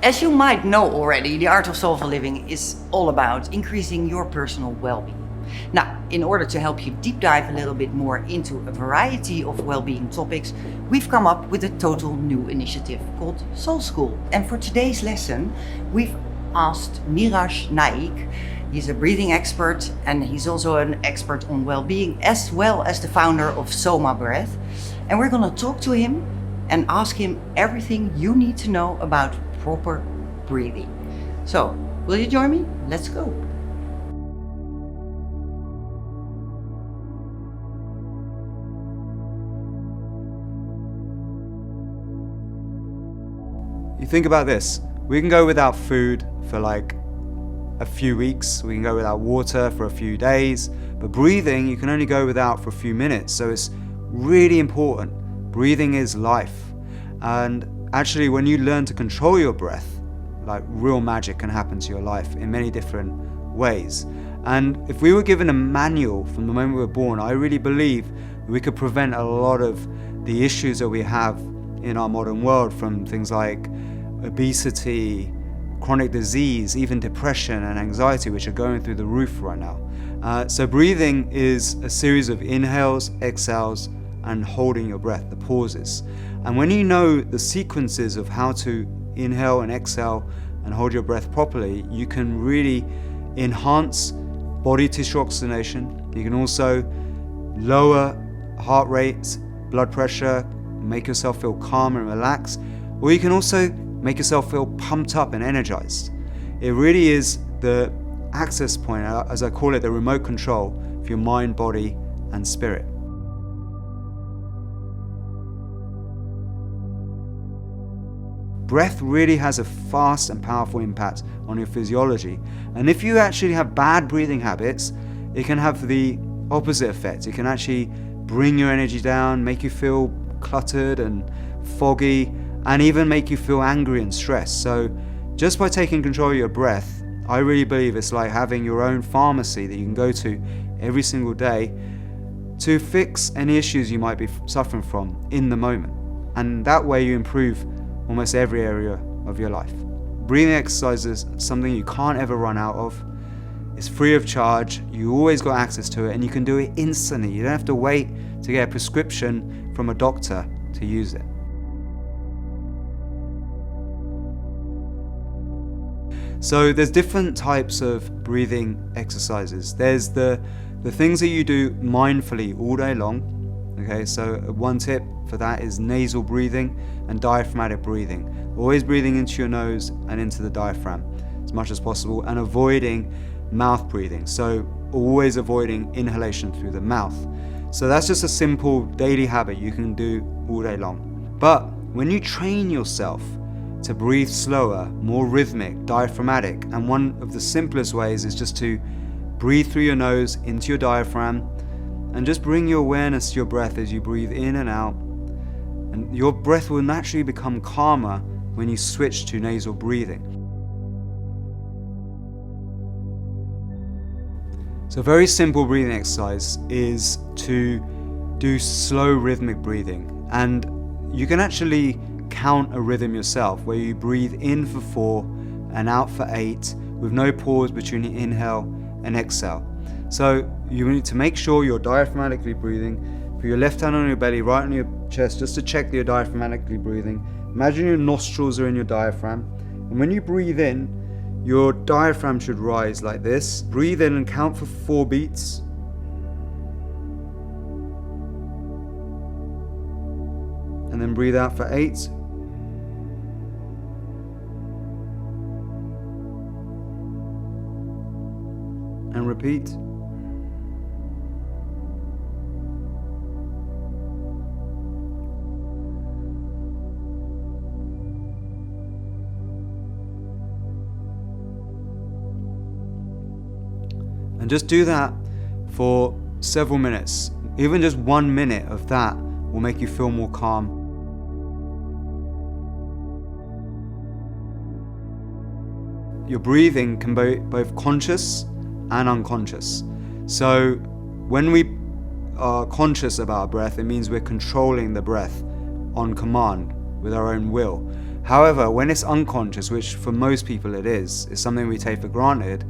As you might know already, the Art of Soulful Living is all about increasing your personal well-being. Now, in order to help you deep dive a little bit more into a variety of well-being topics, we've come up with a total new initiative called Soul School. And for today's lesson, we've asked Niraj Naik. He's a breathing expert and he's also an expert on well-being, as well as the founder of Soma Breath. And we're going to talk to him and ask him everything you need to know about proper breathing. So, will you join me? Let's go. You think about this, we can go without food for like a few weeks, we can go without water for a few days, but breathing you can only go without for a few minutes, so it's really important. Breathing is life, and actually when you learn to control your breath, like real magic can happen to your life in many different ways. And if we were given a manual from the moment we were born, I really believe we could prevent a lot of the issues that we have in our modern world, from things like obesity, chronic disease, even depression and anxiety, which are going through the roof right now. So breathing is a series of inhales, exhales, and holding your breath, the pauses. And when you know the sequences of how to inhale and exhale and hold your breath properly, you can really enhance body tissue oxygenation. You can also lower heart rate, blood pressure, make yourself feel calm and relaxed, or you can also make yourself feel pumped up and energized. It really is the access point, as I call it, the remote control for your mind, body, and spirit. Breath really has a fast and powerful impact on your physiology. And if you actually have bad breathing habits, it can have the opposite effect. It can actually bring your energy down, make you feel cluttered and foggy, and even make you feel angry and stressed. So just by taking control of your breath, I really believe it's like having your own pharmacy that you can go to every single day to fix any issues you might be suffering from in the moment. And that way you improve almost every area of your life. Breathing exercises are something you can't ever run out of. It's free of charge, you always got access to it, and you can do it instantly. You don't have to wait to get a prescription from a doctor to use it. So there's different types of breathing exercises. There's the things that you do mindfully all day long. Okay, so one tip for that is nasal breathing and diaphragmatic breathing. Always breathing into your nose and into the diaphragm as much as possible, and avoiding mouth breathing. So always avoiding inhalation through the mouth. So that's just a simple daily habit you can do all day long. But when you train yourself to breathe slower, more rhythmic, diaphragmatic, and one of the simplest ways is just to breathe through your nose into your diaphragm and just bring your awareness to your breath as you breathe in and out. And your breath will naturally become calmer when you switch to nasal breathing. So a very simple breathing exercise is to do slow rhythmic breathing, and you can actually count a rhythm yourself where you breathe in for 4 and out for 8 with no pause between inhale and exhale. So you need to make sure you're diaphragmatically breathing. Put your left hand on your belly, right on your chest, just to check that you're diaphragmatically breathing. Imagine your nostrils are in your diaphragm, and when you breathe in, your diaphragm should rise like this. Breathe in and count for 4 beats. And then breathe out for 8. And repeat. And just do that for several minutes. Even just 1 minute of that will make you feel more calm. Your breathing can be both conscious and unconscious. So when we are conscious about our breath, it means we're controlling the breath on command with our own will. However, when it's unconscious, which for most people it is something we take for granted,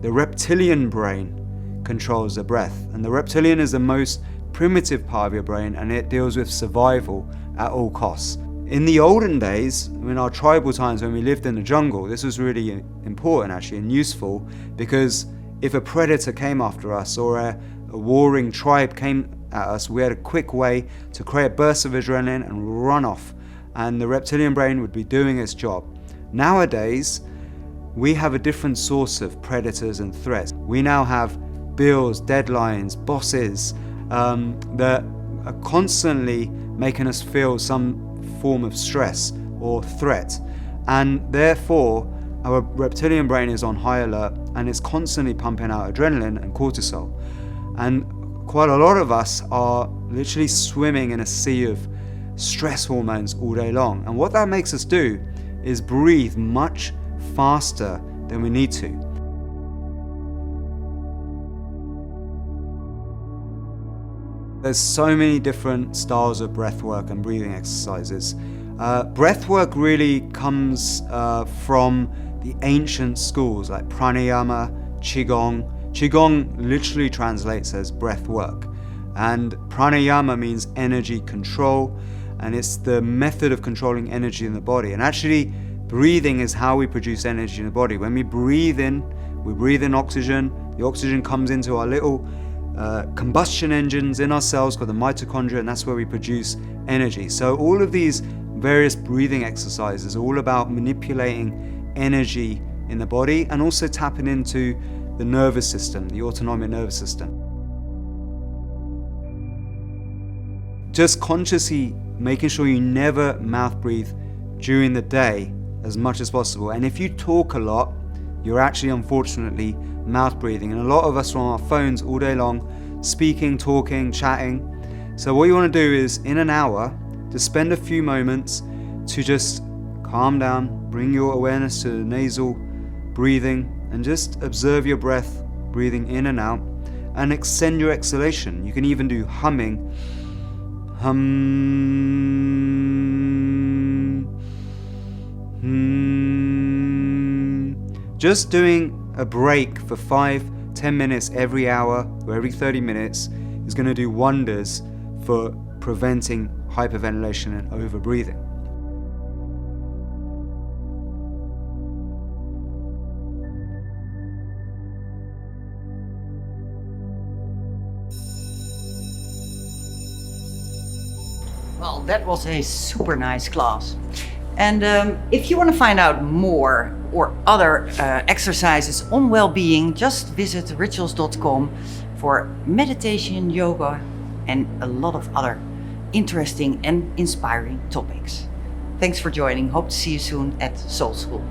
the reptilian brain controls the breath. And the reptilian is the most primitive part of your brain, and it deals with survival at all costs. In the olden days, in our tribal times when we lived in the jungle, this was really important actually and useful, because if a predator came after us or a warring tribe came at us, we had a quick way to create a burst of adrenaline and run off, and the reptilian brain would be doing its job. Nowadays, we have a different source of predators and threats. We now have bills, deadlines, bosses that are constantly making us feel some form of stress or threat, and therefore our reptilian brain is on high alert and it's constantly pumping out adrenaline and cortisol. And quite a lot of us are literally swimming in a sea of stress hormones all day long. And what that makes us do is breathe much faster than we need to. There's so many different styles of breathwork and breathing exercises. Breathwork really comes from the ancient schools like pranayama, qigong. Qigong literally translates as breath work, and pranayama means energy control, and it's the method of controlling energy in the body. And actually, breathing is how we produce energy in the body. When we breathe in oxygen. The oxygen comes into our little combustion engines in our cells called the mitochondria, and that's where we produce energy. So all of these various breathing exercises are all about manipulating energy in the body and also tapping into the nervous system, the autonomic nervous system. Just consciously making sure you never mouth breathe during the day as much as possible. And if you talk a lot, you're actually unfortunately mouth breathing. And a lot of us are on our phones all day long, speaking, talking, chatting. So what you want to do is, in an hour, to spend a few moments to just calm down, bring your awareness to the nasal breathing, and just observe your breath, breathing in and out, and extend your exhalation. You can even do humming. Just doing a break for 5-10 minutes every hour or every 30 minutes is going to do wonders for preventing hyperventilation and overbreathing. Well, that was a super nice class. And if you want to find out more or other exercises on well-being, just visit rituals.com for meditation, yoga, and a lot of other interesting and inspiring topics. Thanks for joining. Hope to see you soon at Soul School.